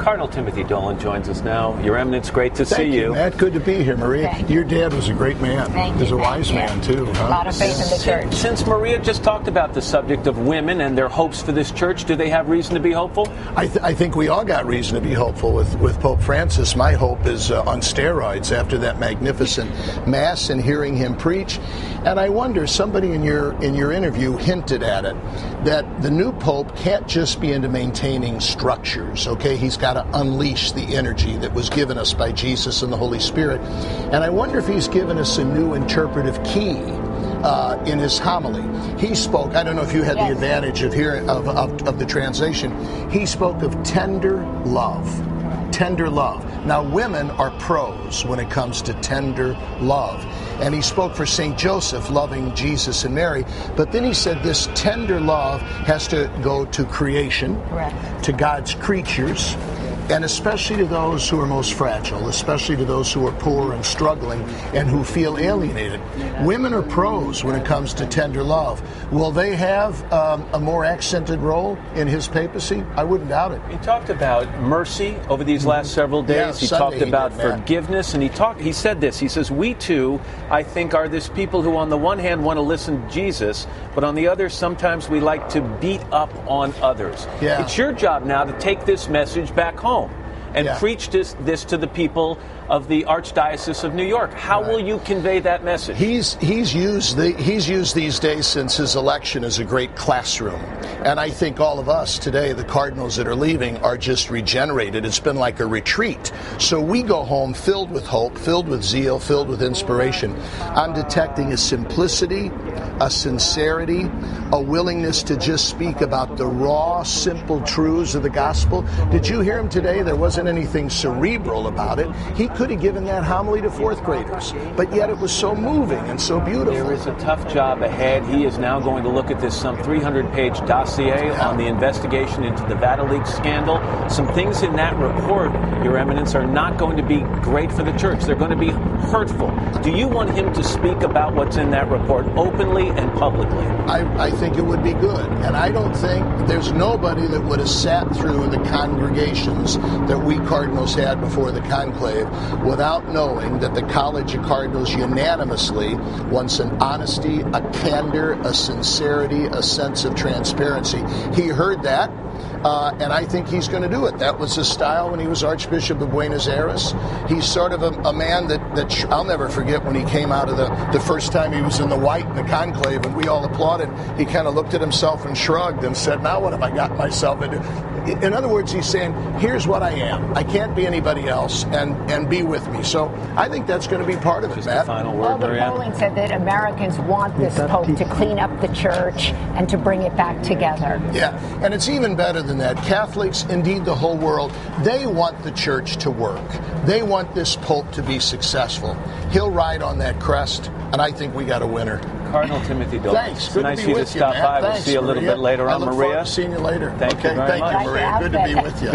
Cardinal Timothy Dolan joins us now. Your Eminence, great to see you. Matt. Good to be here, Maria. Your dad was a great man. Thank he was you. a wise man, too. Huh? A lot of faith in the church. Since Maria just talked about the subject of women and their hopes for this church, do they have reason to be hopeful? I think we all got reason to be hopeful with Pope Francis. My hope is on steroids after that magnificent Mass and hearing him preach. And I wonder, somebody in your interview hinted at it, that the new Pope can't just be into maintaining structures, okay? He's got to unleash the energy that was given us by Jesus and the Holy Spirit. And I wonder if he's given us a new interpretive key in his homily. He spoke, I don't know if you had the advantage of hearing of the translation, he spoke of tender love. Tender love. Now, women are pros when it comes to tender love. And he spoke for St. Joseph, loving Jesus and Mary. But then he said this tender love has to go to creation, to God's creatures, and especially to those who are most fragile, especially to those who are poor and struggling and who feel alienated. Women are pros when it comes to tender love. Will they have a more accented role in his papacy? I wouldn't doubt it. He talked about mercy over these last several days. He talked about forgiveness, and he said this. He says, we too, I think, are this people who on the one hand want to listen to Jesus, but on the other, sometimes we like to beat up on others. It's your job now to take this message back home and preach this to the people of the Archdiocese of New York. How will you convey that message? He's used these days since his election as a great classroom. And I think all of us today, the cardinals that are leaving, are just regenerated. It's been like a retreat. So we go home filled with hope, filled with zeal, filled with inspiration. I'm detecting a simplicity, a sincerity, a willingness to just speak about the raw, simple truths of the gospel. Did you hear him today? There wasn't anything cerebral about it. He could have given that homily to fourth graders, but yet it was so moving and so beautiful. There is a tough job ahead. He is now going to look at this some 300-page dossier on the investigation into the VatiLeaks scandal. Some things in that report, Your Eminence, are not going to be great for the church. They're going to be hurtful. Do you want him to speak about what's in that report openly and publicly? I think it would be good. And I don't think there's nobody that would have sat through the congregations that we cardinals had before the conclave without knowing that the College of Cardinals unanimously wants an honesty, a candor, a sincerity, a sense of transparency. He heard that. And I think he's going to do it. That was his style when he was Archbishop of Buenos Aires. He's sort of a man that I'll never forget when he came out of the first time he was in the white in the conclave and we all applauded. He kind of looked at himself and shrugged and said, now what have I got myself into? In other words, he's saying, here's what I am. I can't be anybody else, and be with me. So I think that's going to be part of it, Matt. Final word, the Maria. polling said that Americans want this Pope to clean up the church and to bring it back together. Yeah, and it's even better than that. Catholics, indeed the whole world, they want the church to work. They want this Pope to be successful. He'll ride on that crest, and I think we got a winner. Cardinal Timothy Dolan. Thanks. It's Good nice to be you with to stop you, by. Matt. We'll see you a little bit later on, Maria. I look forward to seeing you later. Thank you very much. Thank you, Maria. Good to be with you.